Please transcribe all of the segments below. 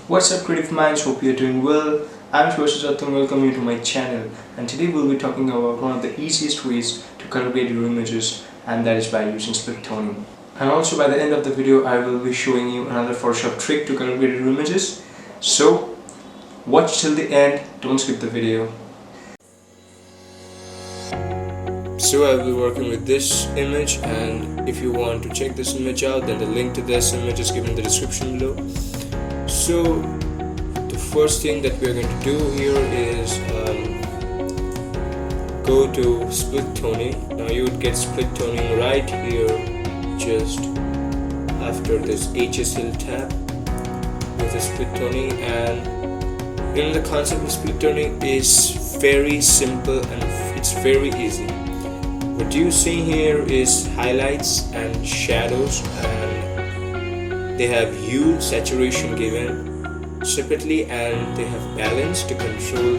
What's up creative minds, hope you're doing well. I'm Shwashat and welcome you to my channel, and today we'll be talking about one of the easiest ways to color grade your images, and that is by using split toning. And also by the end of the video I will be showing you another Photoshop trick to color grade your images. So watch till the end, don't skip the video. So I'll be working with this image, and if you want to check this image out, then the link to this image is given in the description below. So the first thing that we're going to do here is go to split toning. Now you would get split toning right here, just after this HSL tab with the split toning. And the concept of split toning is very simple and it's very easy. What you see here is highlights and shadows, and they have hue, saturation given separately, and they have balance to control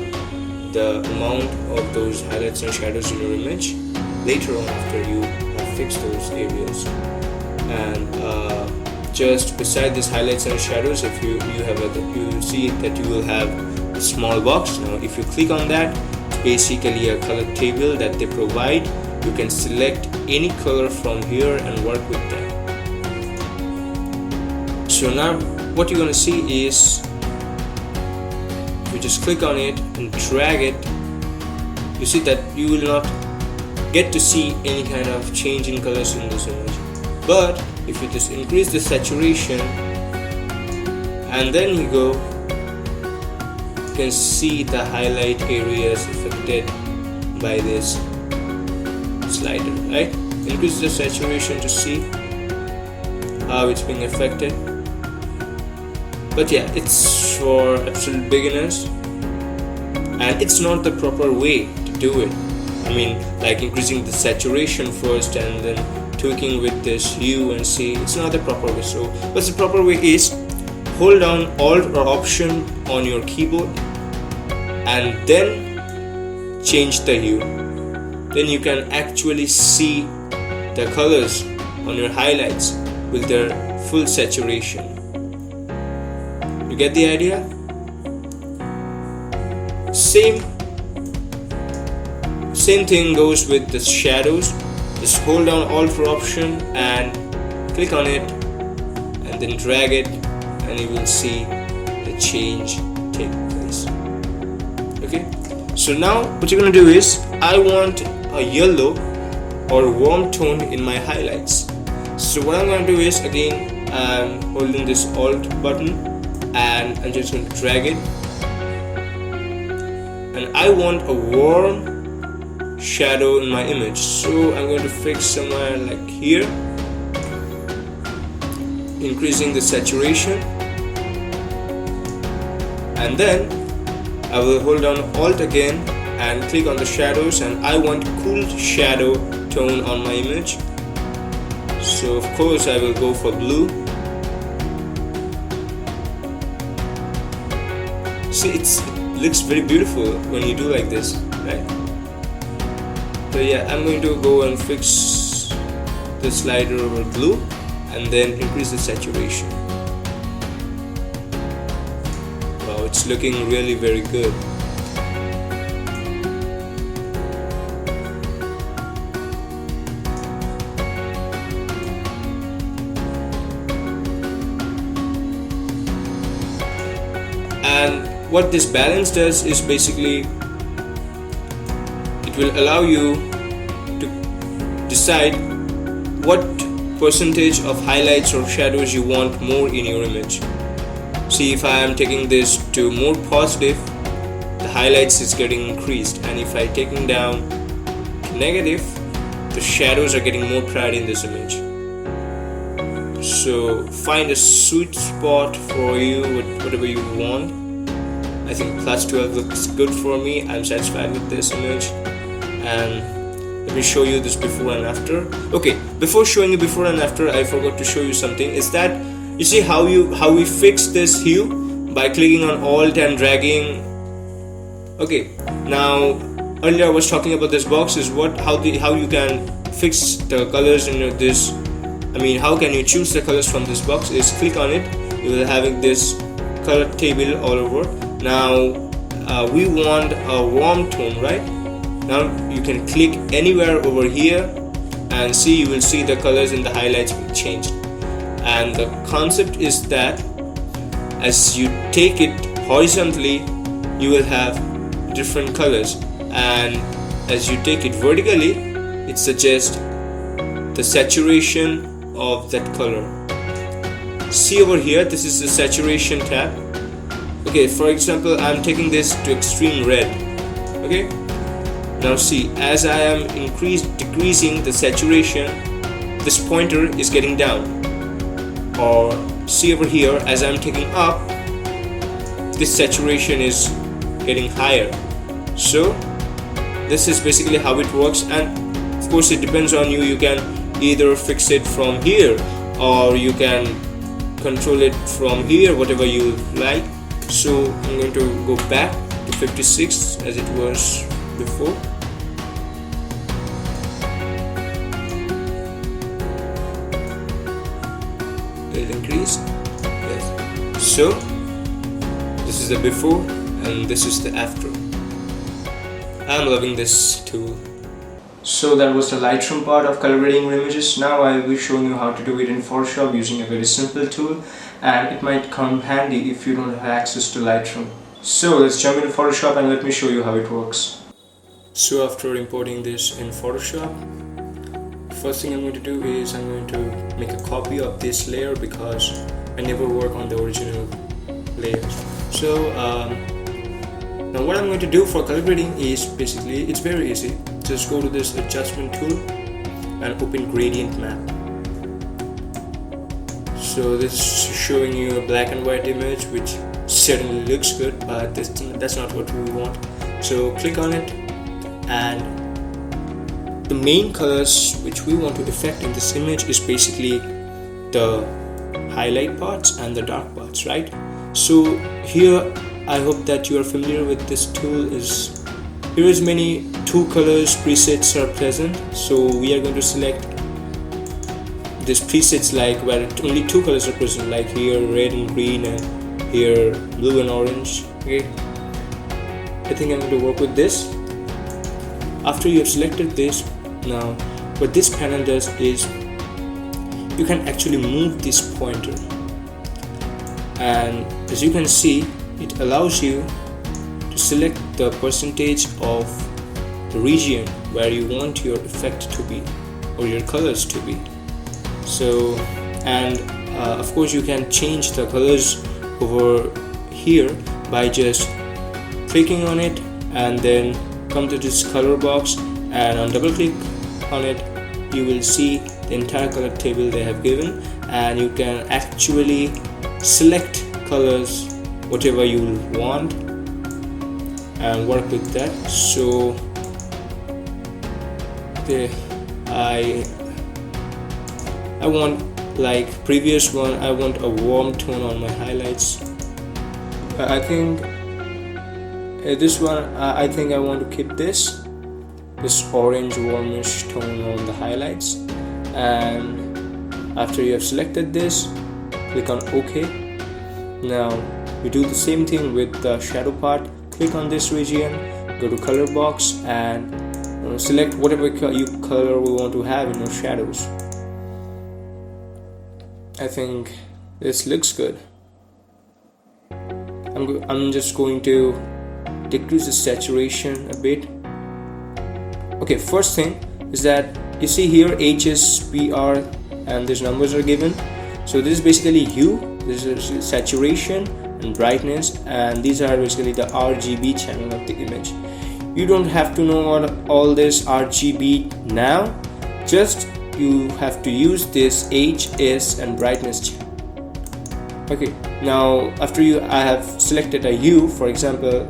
the amount of those highlights and shadows in your image later on after you have fixed those areas. And just beside these highlights and shadows, if you see that you will have a small box. Now if you click on that, it's basically a color table that they provide. You can select any color from here and work with them. So now what you're gonna see is, you just click on it and drag it. You see that you will not get to see any kind of change in colors in this image. But if you just increase the saturation and then you go, you can see the highlight areas affected by this slider, right? Increase the saturation to see how it's being affected. But yeah, it's for absolute beginners and it's not the proper way to do it. I mean, like increasing the saturation first and then tweaking with this hue and see, it's not the proper way. So what's the proper way is, hold down Alt or Option on your keyboard and then change the hue. Then you can actually see the colors on your highlights with their full saturation. You get the idea? Same thing goes with the shadows. Just hold down Alt or Option and click on it and then drag it, and you will see the change take place. Okay, so now what you're gonna do is, I want a yellow or warm tone in my highlights. So what I'm going to do is, again I'm holding this Alt button and I'm just going to drag it, and I want a warm shadow in my image. So I'm going to fix somewhere like here, increasing the saturation, and then I will hold down Alt again and click on the shadows, and I want cool shadow tone on my image. So of course I will go for blue. See, it looks very beautiful when you do like this, right? So yeah, I'm going to go and fix the slider over blue and then increase the saturation. Wow, it's looking really very good. And what this balance does is basically, it will allow you to decide what percentage of highlights or shadows you want more in your image. See, if I am taking this to more positive, the highlights is getting increased, and if I taking down to negative, the shadows are getting more priority in this image. So find a sweet spot for you, whatever you want. I think +12 looks good for me. I'm satisfied with this image, and let me show you this before and after. Okay, before showing you before and after, I forgot to show you something. Is that you see how we fix this hue by clicking on Alt and dragging. Okay, now earlier I was talking about this box is how you can fix the colors in how can you choose the colors from this box is click on it. You will having this color table all over. Now we want a warm tone, right? Now you can click anywhere over here and see, you will see the colors in the highlights will change. And the concept is that as you take it horizontally, you will have different colors, and as you take it vertically, it suggests the saturation of that color. See over here, this is the saturation tab. Okay, for example, I'm taking this to extreme red. Okay, now see, as I am decreasing the saturation, this pointer is getting down. Or see over here, as I'm taking up, this saturation is getting higher. So this is basically how it works, and of course it depends on you. You can either fix it from here, or you can control it from here, whatever you like. So I'm going to go back to 56 as it was before. Will it increase? Yes. So this is the before and this is the after. I'm loving this tool. So that was the Lightroom part of color grading images. Now I will be showing you how to do it in Photoshop using a very simple tool, and it might come handy if you don't have access to Lightroom. So let's jump into Photoshop and let me show you how it works. So after importing this in Photoshop, first thing I'm going to do is I'm going to make a copy of this layer because I never work on the original layers. So now what I'm going to do for color grading is basically, it's very easy. Just go to this adjustment tool and open gradient map. So this is showing you a black and white image, which certainly looks good, but that's not what we want. So click on it, and the main colors which we want to affect in this image is basically the highlight parts and the dark parts, right? So here I hope that you are familiar with this tool. Here is many 2 colors presets are present, so we are going to select these presets like where only 2 colors are present, like here red and green and here blue and orange. Okay, I think I'm going to work with this. After you have selected this, now what this panel does is you can actually move this pointer, and as you can see, it allows you to select the percentage of the region where you want your effect to be or your colors to be. So, and of course you can change the colors over here by just clicking on it and then come to this color box, and on double click on it you will see the entire color table they have given, and you can actually select colors whatever you want and work with that. So okay, I want, like previous one, I want a warm tone on my highlights. I think this one, I think I want to keep this orange warmish tone on the highlights. And after you have selected this, click on OK. Now we do the same thing with the shadow part. Click on this region, go to color box, and select whatever color we want to have in our shadows. I think this looks good. I'm just going to decrease the saturation a bit. Okay, first thing is that you see here HSPR and these numbers are given. So this is basically hue, this is saturation and brightness, and these are basically the RGB channel of the image. You don't have to know all this RGB now, just you have to use this HS and brightness channel. Okay, now after I have selected a hue, for example,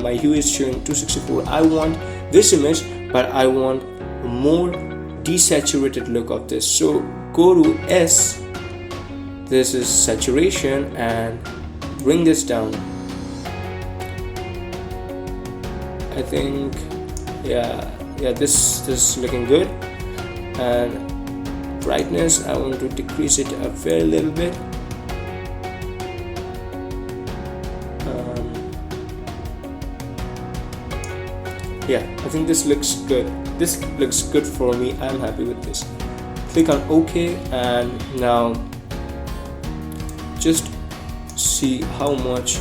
my hue is showing 264. I want this image, but I want a more desaturated look of this. So go to S, this is saturation, and bring this down. I think this is looking good. And brightness, I want to decrease it a very little bit. Yeah, I think this looks good. This looks good for me. I'm happy with this. Click on OK, and now just see how much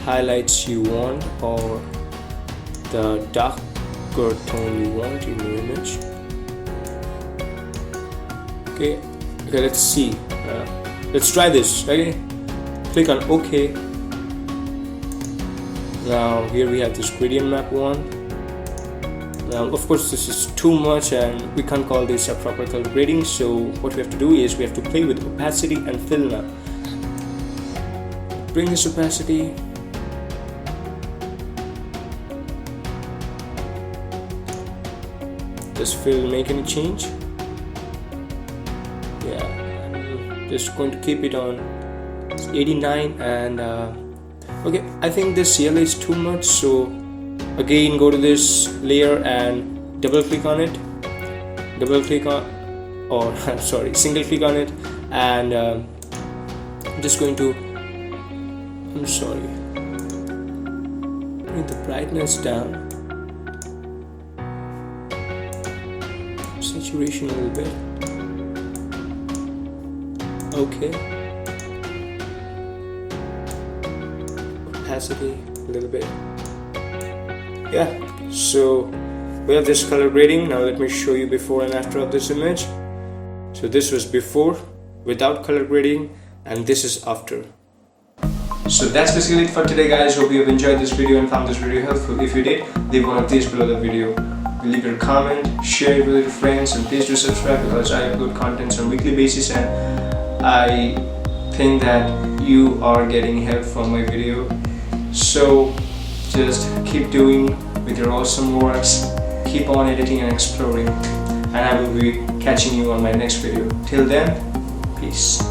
highlights you want or the darker tone you want in your image. Okay, let's see. Let's try this. Okay, click on OK. Now here we have this gradient map one. Now of course this is too much and we can't call this a proper color grading, so what we have to do is we have to play with opacity and fill now. Bring this opacity. Does fill make any change? Yeah, I'm just going to keep it on 89 and okay, I think this yellow is too much, so again go to this layer and double click on it, single click on it, and I'm just going to bring the brightness down, saturation a little bit. Okay, opacity a little bit. Yeah, so we have this color grading. Now let me show you before and after of this image. So this was before without color grading, and this is after. So that's basically it for today, guys. Hope you have enjoyed this video and found this video helpful. If you did, leave one of these below the video. Leave your comment, share it with your friends, and please do subscribe because I upload content on a weekly basis and I think that you are getting help from my video. So just keep doing with your awesome works, keep on editing and exploring, and I will be catching you on my next video. Till then, peace.